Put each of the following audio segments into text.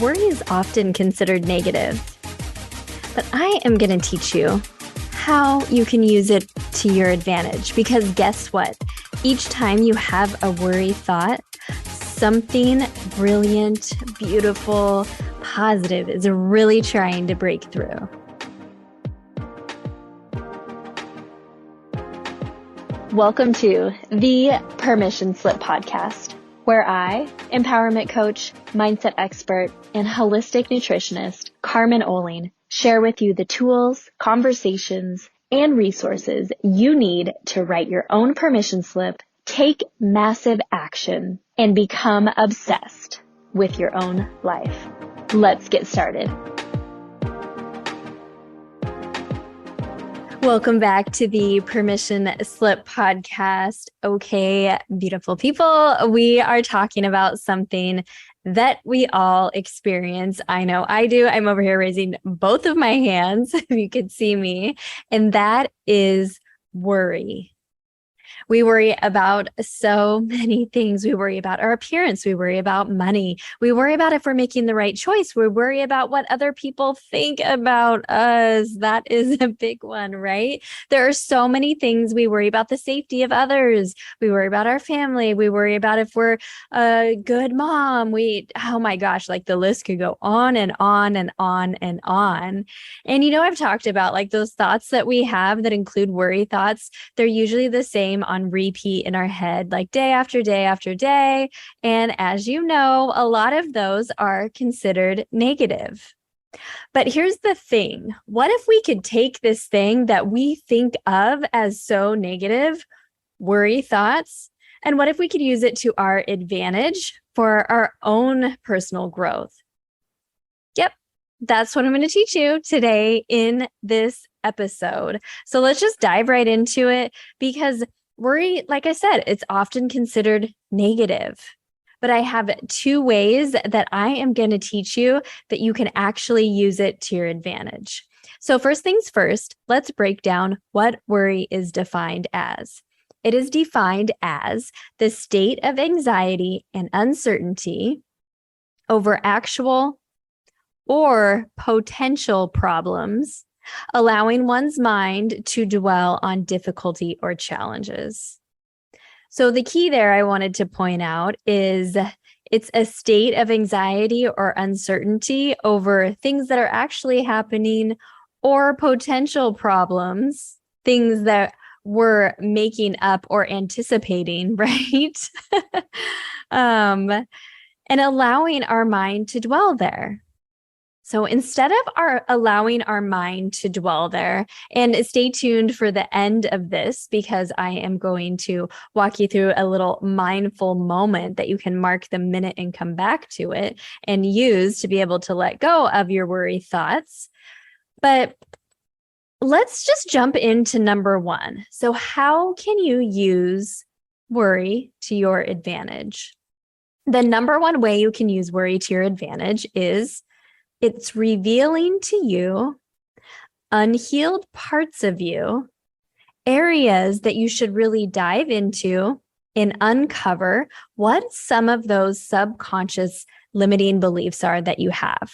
Worry is often considered negative, but I am going to teach you how you can use it to your advantage. Because guess what? Each time you have a worry thought, something brilliant, beautiful, positive is really trying to break through. Welcome to the Permission Slip podcast, where I, empowerment coach, mindset expert, and holistic nutritionist Carmen share with you the tools, conversations, and resources you need to write your own permission slip, take massive action, and become obsessed with your own life. Let's get started. Welcome back to the Permission Slip podcast. Okay, beautiful people, we are talking about something that we all experience. I know I do. I'm over here raising both of my hands, if you could see me, and that is worry. We worry about so many things. We worry about our appearance. We worry about money. We worry about if we're making the right choice. We worry about what other people think about us. That is a big one, right? There are so many things. We worry about the safety of others. We worry about our family. We worry about if we're a good mom. Oh my gosh, like the list could go on and on and on and on. And I've talked about like those thoughts that we have that include worry thoughts. They're usually the same on repeat in our head, like day after day after day. And as you know, a lot of those are considered negative. But here's the thing. What if we could take this thing that we think of as so negative, worry thoughts, and what if we could use it to our advantage for our own personal growth? Yep. That's what I'm going to teach you today in this episode. So let's just dive right into it, because worry, like I said, it's often considered negative. But I have two ways that I am going to teach you that you can actually use it to your advantage. So first things first, let's break down what worry is defined as. It is defined as the state of anxiety and uncertainty over actual or potential problems, allowing one's mind to dwell on difficulty or challenges. So the key there I wanted to point out is it's a state of anxiety or uncertainty over things that are actually happening or potential problems, things that we're making up or anticipating, right? And allowing our mind to dwell there. So instead of allowing our mind to dwell there, and stay tuned for the end of this, because I am going to walk you through a little mindful moment that you can mark the minute and come back to it and use to be able to let go of your worry thoughts. But let's just jump into number one. So how can you use worry to your advantage? The number one way you can use worry to your advantage is it's revealing to you unhealed parts of you, areas that you should really dive into and uncover what some of those subconscious limiting beliefs are that you have.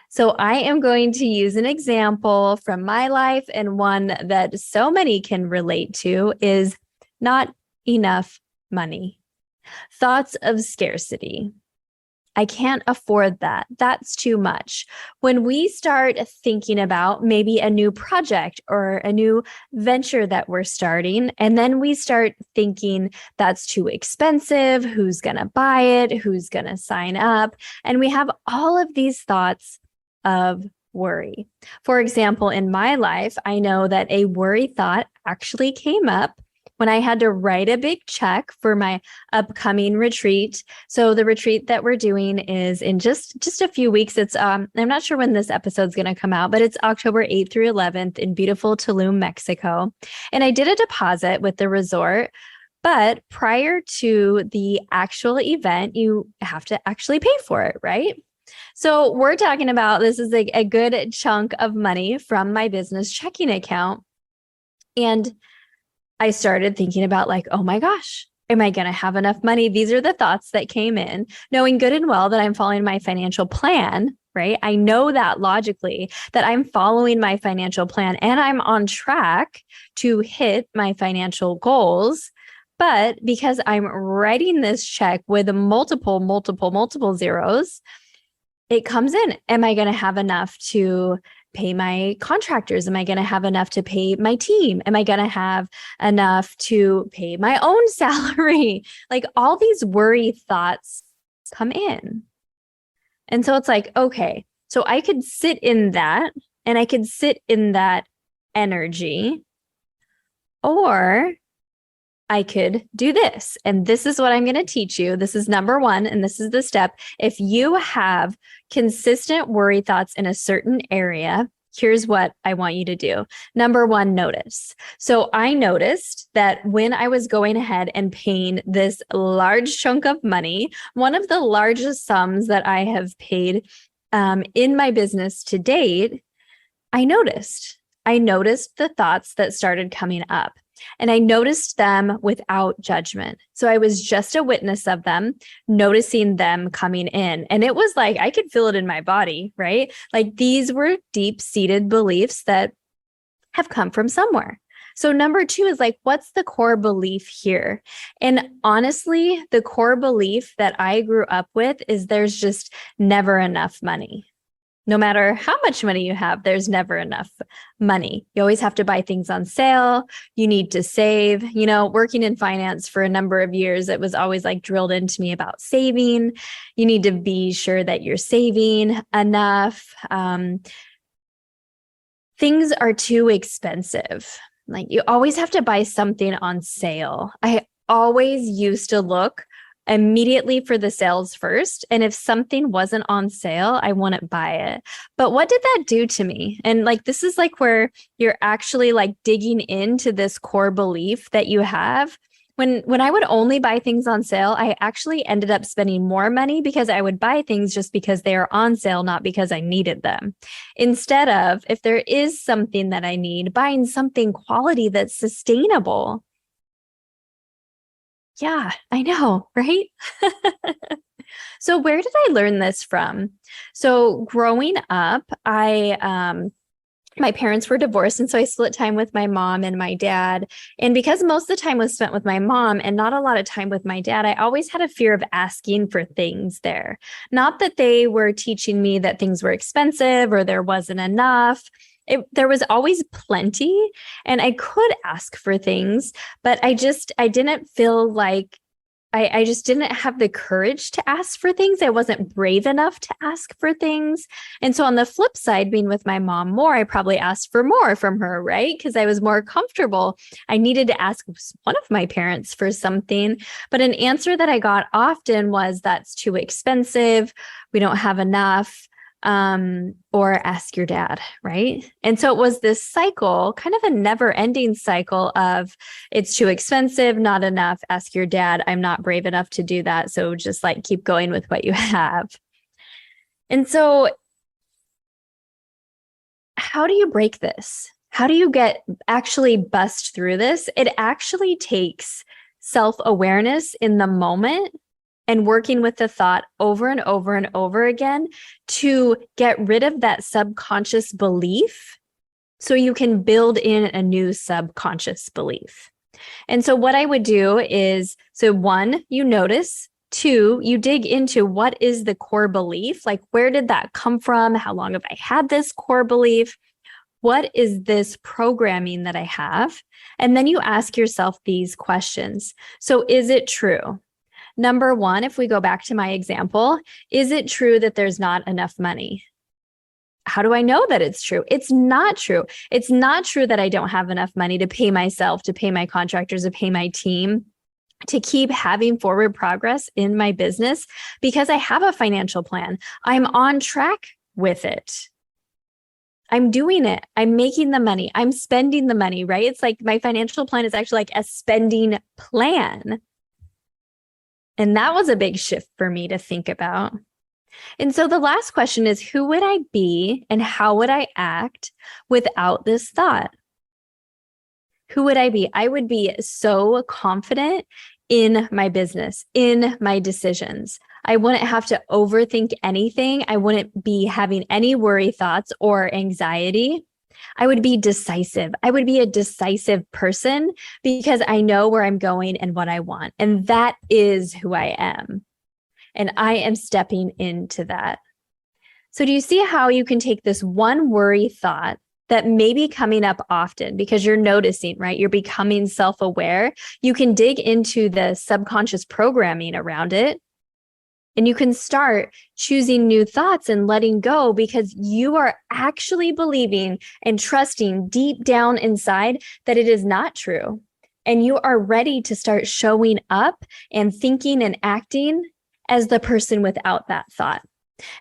So I am going to use an example from my life, and one that so many can relate to is not enough money. Thoughts of scarcity. I can't afford that. That's too much. When we start thinking about maybe a new project or a new venture that we're starting, and then we start thinking that's too expensive, who's going to buy it, who's going to sign up, and we have all of these thoughts of worry. For example, in my life, I know that a worry thought actually came up when I had to write a big check for my upcoming retreat. So the retreat that we're doing is in just a few weeks. It's I'm not sure when this episode's going to come out, but it's October 8th through 11th in beautiful Tulum, Mexico. And I did a deposit with the resort, but prior to the actual event, you have to actually pay for it, right? So we're talking about, this is a good chunk of money from my business checking account. And I started thinking about like, oh my gosh, Am I going to have enough money? These are the thoughts that came in, knowing good and well that I'm following my financial plan, right? I know that logically that I'm following my financial plan and I'm on track to hit my financial goals. But because I'm writing this check with multiple zeros, it comes in. Am I going to have enough to pay my contractors? Am I going to have enough to pay my team? Am I going to have enough to pay my own salary? Like all these worry thoughts come in. And so it's like, okay, so I could sit in that and I could sit in that energy, or I could do this. And this is what I'm going to teach you. This is number one. And this is the step. If you have consistent worry thoughts in a certain area, here's what I want you to do. Number one, notice. So I noticed that when I was going ahead and paying this large chunk of money, one of the largest sums that I have paid in my business to date, I noticed the thoughts that started coming up. And I noticed them without judgment. So I was just a witness of them, noticing them coming in. And it was like, I could feel it in my body, right? Like these were deep-seated beliefs that have come from somewhere. So number two is like, what's the core belief here? And honestly, the core belief that I grew up with is there's just never enough money. No matter how much money you have, there's never enough money. You always have to buy things on sale. You need to save. You know, working in finance for a number of years, it was always like drilled into me about saving. You need to be sure that you're saving enough. Things are too expensive. Like you always have to buy something on sale. I always used to look immediately for the sales first. And if something wasn't on sale, I wouldn't buy it. But what did that do to me? And like, this is like where you're actually like digging into this core belief that you have. When I would only buy things on sale, I actually ended up spending more money because I would buy things just because they are on sale, not because I needed them. Instead of, if there is something that I need, buying something quality that's sustainable. Yeah, I know, right? So where did I learn this from? So growing up, my parents were divorced, and so I split time with my mom and my dad. And because most of the time was spent with my mom and not a lot of time with my dad, I always had a fear of asking for things there. Not that they were teaching me that things were expensive or there wasn't enough. There was always plenty, and I could ask for things, but I didn't feel like I just didn't have the courage to ask for things. I wasn't brave enough to ask for things. And so on the flip side, being with my mom more, I probably asked for more from her, right? Because I was more comfortable. I needed to ask one of my parents for something, but an answer that I got often was, that's too expensive. We don't have enough. Or ask your dad, right? And so it was this cycle, kind of a never-ending cycle of, it's too expensive, not enough, ask your dad. I'm not brave enough to do that. So just like keep going with what you have. And so how do you break this? How do you actually bust through this? It actually takes self-awareness in the moment and working with the thought over and over and over again to get rid of that subconscious belief so you can build in a new subconscious belief. And so what I would do is, so one, you notice. Two, you dig into what is the core belief? Like, where did that come from? How long have I had this core belief? What is this programming that I have? And then you ask yourself these questions. So is it true? Number one, if we go back to my example, is it true that there's not enough money? How do I know that it's true? It's not true. It's not true that I don't have enough money to pay myself, to pay my contractors, to pay my team, to keep having forward progress in my business, because I have a financial plan. I'm on track with it. I'm doing it. I'm making the money. I'm spending the money, right? It's like my financial plan is actually like a spending plan. And that was a big shift for me to think about. And so the last question is, who would I be and how would I act without this thought? Who would I be? I would be so confident in my business, in my decisions. I wouldn't have to overthink anything. I wouldn't be having any worry thoughts or anxiety. I would be decisive. I would be a decisive person because I know where I'm going and what I want. And that is who I am. And I am stepping into that. So do you see how you can take this one worry thought that may be coming up often because you're noticing, right? You're becoming self-aware. You can dig into the subconscious programming around it. And you can start choosing new thoughts and letting go because you are actually believing and trusting deep down inside that it is not true. And you are ready to start showing up and thinking and acting as the person without that thought.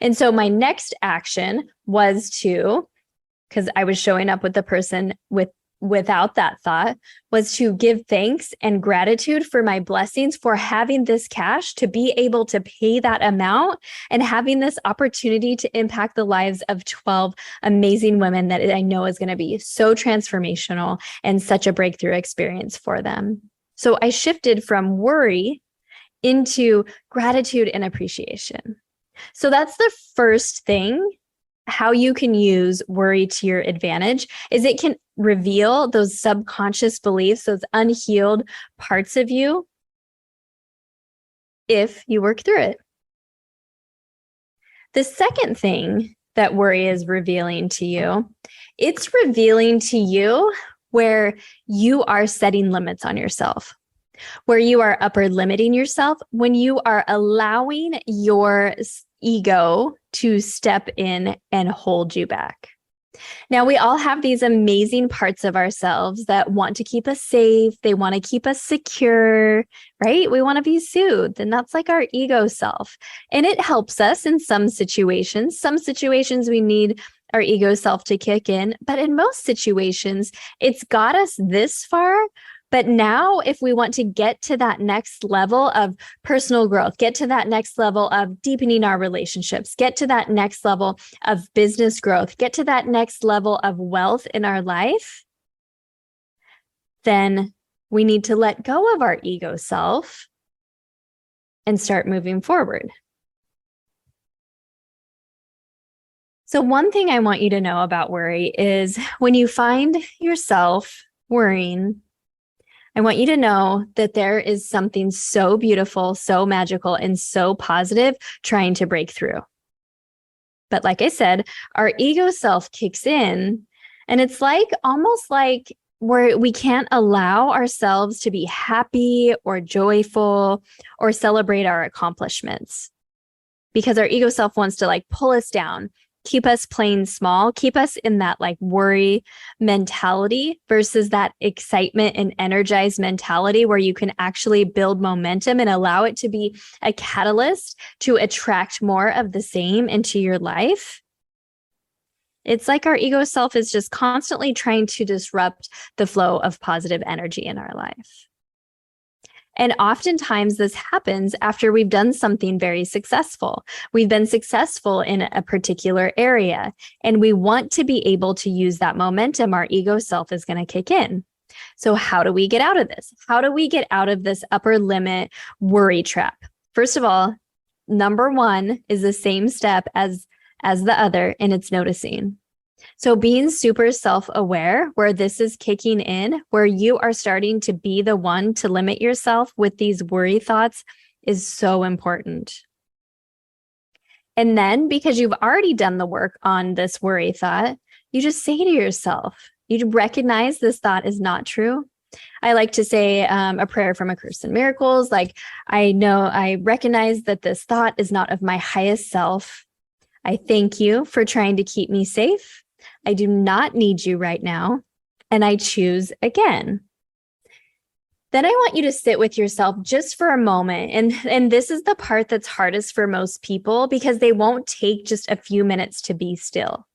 And so my next action was because I was showing up with the person without that thought, was to give thanks and gratitude for my blessings for having this cash to be able to pay that amount and having this opportunity to impact the lives of 12 amazing women that I know is going to be so transformational and such a breakthrough experience for them. So I shifted from worry into gratitude and appreciation. So that's the first thing. How you can use worry to your advantage is it can reveal those subconscious beliefs, those unhealed parts of you, if you work through it. The second thing that worry is revealing to you, it's revealing to you where you are setting limits on yourself, where you are upper limiting yourself, when you are allowing your ego to step in and hold you back. Now, we all have these amazing parts of ourselves that want to keep us safe. They want to keep us secure, right? We want to be soothed. And that's like our ego self. And it helps us in some situations. Some situations we need our ego self to kick in. But in most situations, it's got us this far. But now, if we want to get to that next level of personal growth, get to that next level of deepening our relationships, get to that next level of business growth, get to that next level of wealth in our life, then we need to let go of our ego self and start moving forward. So one thing I want you to know about worry is when you find yourself worrying, I want you to know that there is something so beautiful, so magical, and so positive trying to break through. But like I said, our ego self kicks in, and it's like almost like we can't allow ourselves to be happy or joyful or celebrate our accomplishments because our ego self wants to like pull us down, keep us playing small, keep us in that like worry mentality versus that excitement and energized mentality where you can actually build momentum and allow it to be a catalyst to attract more of the same into your life. It's like our ego self is just constantly trying to disrupt the flow of positive energy in our life. And oftentimes this happens after we've done something very successful. We've been successful in a particular area, and we want to be able to use that momentum. Our ego self is going to kick in. So how do we get out of this? How do we get out of this upper limit worry trap? First of all, number one is the same step as the other, and it's noticing. So being super self-aware where this is kicking in, where you are starting to be the one to limit yourself with these worry thoughts is so important. And then because you've already done the work on this worry thought, you just say to yourself, you recognize this thought is not true. I like to say a prayer from A Course in Miracles. Like, I recognize that this thought is not of my highest self. I thank you for trying to keep me safe. I do not need you right now, and I choose again. Then I want you to sit with yourself just for a moment. And this is the part that's hardest for most people because they won't take just a few minutes to be still.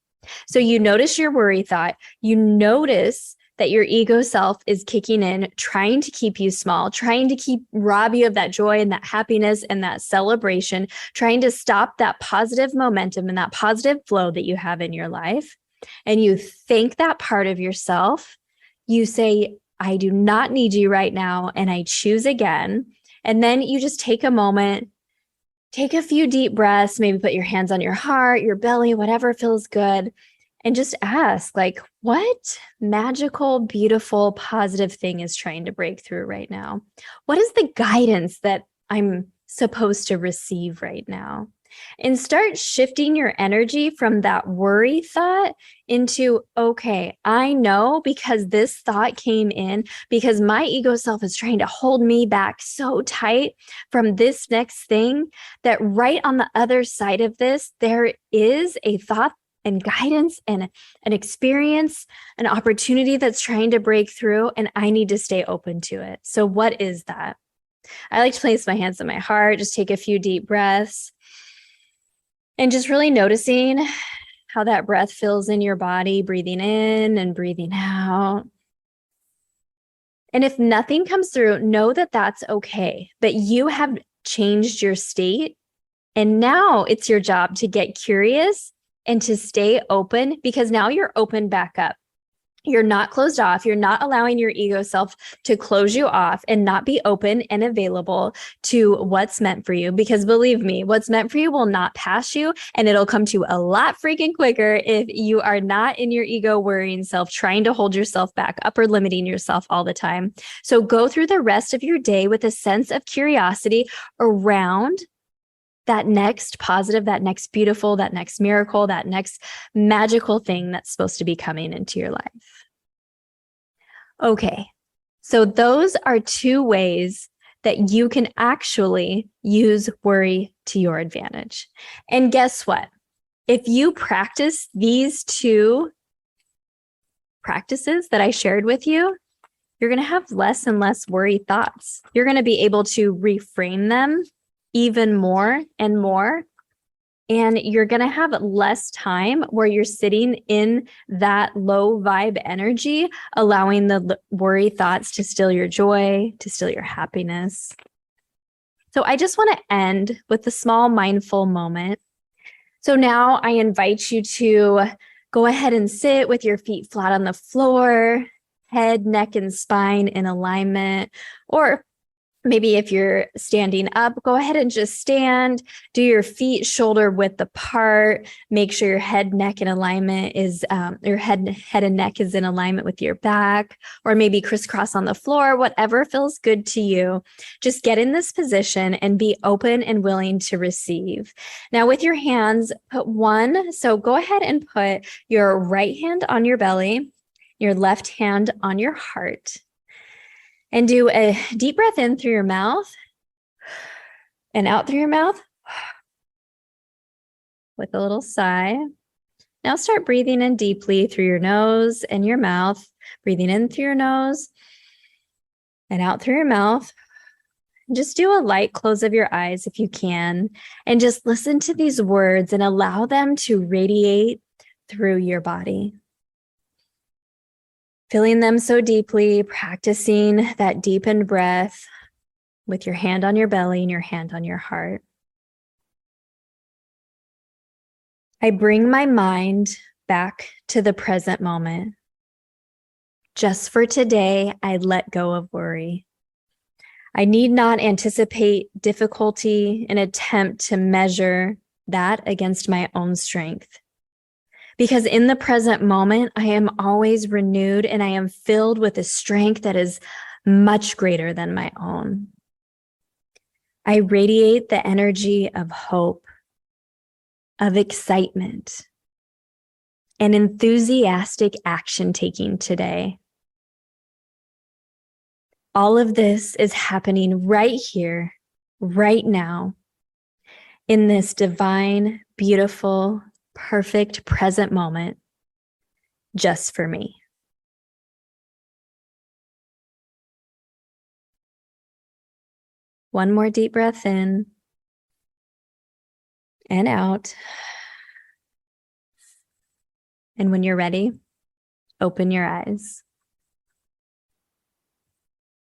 So you notice your worry thought, you notice that your ego self is kicking in, trying to keep you small, trying to rob you of that joy and that happiness and that celebration, trying to stop that positive momentum and that positive flow that you have in your life. And you thank that part of yourself. You say, I do not need you right now, and I choose again. And then you just take a moment, take a few deep breaths, maybe put your hands on your heart, your belly, whatever feels good. And just ask, like, what magical, beautiful, positive thing is trying to break through right now? What is the guidance that I'm supposed to receive right now? And start shifting your energy from that worry thought into, okay, I know because this thought came in because my ego self is trying to hold me back so tight from this next thing, that right on the other side of this, there is a thought and guidance and an experience, an opportunity that's trying to break through, and I need to stay open to it. So what is that? I like to place my hands on my heart, just take a few deep breaths, and just really noticing how that breath fills in your body, breathing in and breathing out. And if nothing comes through, know that that's okay, but you have changed your state. And now it's your job to get curious and to stay open, because now you're open back up. You're not closed off. You're not allowing your ego self to close you off and not be open and available to what's meant for you. Because believe me, what's meant for you will not pass you, and it'll come to you a lot freaking quicker if you are not in your ego worrying self, trying to hold yourself back up or limiting yourself all the time. So go through the rest of your day with a sense of curiosity around that next positive, that next beautiful, that next miracle, that next magical thing that's supposed to be coming into your life. Okay, so those are 2 ways that you can actually use worry to your advantage. And guess what? If you practice these 2 practices that I shared with you, you're going to have less and less worry thoughts. You're going to be able to reframe them even more and more. And you're going to have less time where you're sitting in that low vibe energy, allowing the worry thoughts to steal your joy, to steal your happiness. So I just want to end with a small mindful moment. So now I invite you to go ahead and sit with your feet flat on the floor, head, neck, and spine in alignment. Or maybe if you're standing up, go ahead and just stand. Do your feet shoulder width apart. Make sure your head, neck, and alignment is your head and neck is in alignment with your back, or maybe crisscross on the floor. Whatever feels good to you. Just get in this position and be open and willing to receive. Now, with your hands, put one. So go ahead and put your right hand on your belly, your left hand on your heart. And do a deep breath in through your mouth and out through your mouth with a little sigh. Now start breathing in deeply through your nose and your mouth, breathing in through your nose and out through your mouth. Just do a light close of your eyes if you can, and just listen to these words and allow them to radiate through your body. Feeling them so deeply, practicing that deepened breath with your hand on your belly and your hand on your heart. I bring my mind back to the present moment. Just for today, I let go of worry. I need not anticipate difficulty and attempt to measure that against my own strength. Because in the present moment, I am always renewed and I am filled with a strength that is much greater than my own. I radiate the energy of hope, of excitement, and enthusiastic action taking today. All of this is happening right here, right now, in this divine, beautiful, perfect present moment, just for me. One more deep breath in and out. And when you're ready, open your eyes.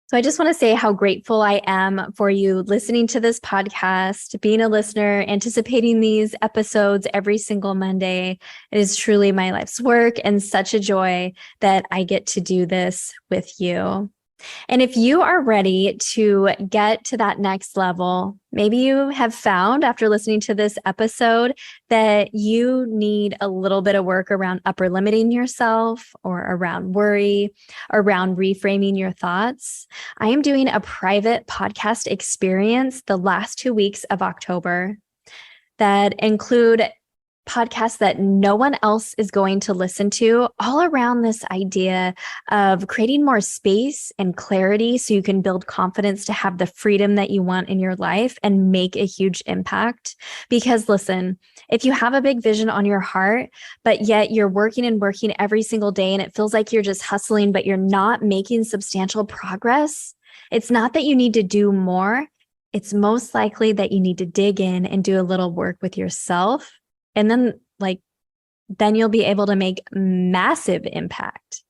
So I just want to say how grateful I am for you listening to this podcast, being a listener, anticipating these episodes every single Monday. It is truly my life's work and such a joy that I get to do this with you. And if you are ready to get to that next level, maybe you have found after listening to this episode that you need a little bit of work around upper limiting yourself or around worry, around reframing your thoughts. I am doing a private podcast experience the last 2 weeks of October that include podcasts that no one else is going to listen to, all around this idea of creating more space and clarity so you can build confidence to have the freedom that you want in your life and make a huge impact. Because listen, if you have a big vision on your heart, but yet you're working and working every single day and it feels like you're just hustling, but you're not making substantial progress, it's not that you need to do more. It's most likely that you need to dig in and do a little work with yourself. And then you'll be able to make massive impact.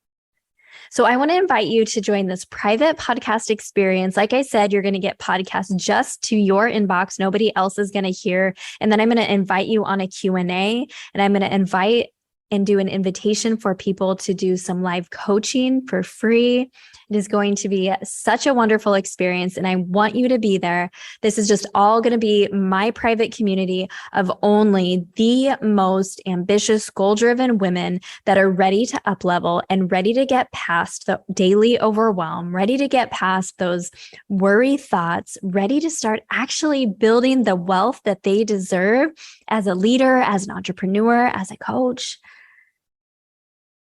So I want to invite you to join this private podcast experience. Like I said, you're going to get podcasts just to your inbox. Nobody else is going to hear. And then I'm going to invite you on a Q&A, and I'm going to invite and do an invitation for people to do some live coaching for free. It is going to be such a wonderful experience, and I want you to be there. This is just all going to be my private community of only the most ambitious, goal-driven women that are ready to up-level and ready to get past the daily overwhelm, ready to get past those worry thoughts, ready to start actually building the wealth that they deserve as a leader, as an entrepreneur, as a coach.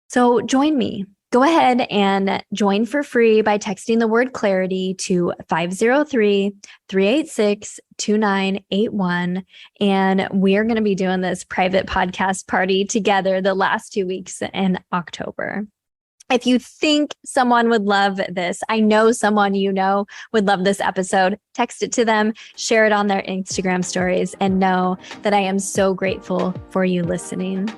So join me. Go ahead and join for free by texting the word clarity to 503-386-2981. And we're going to be doing this private podcast party together the last 2 weeks in October. If you think someone would love this, I know someone you know would love this episode, text it to them, share it on their Instagram stories, and know that I am so grateful for you listening.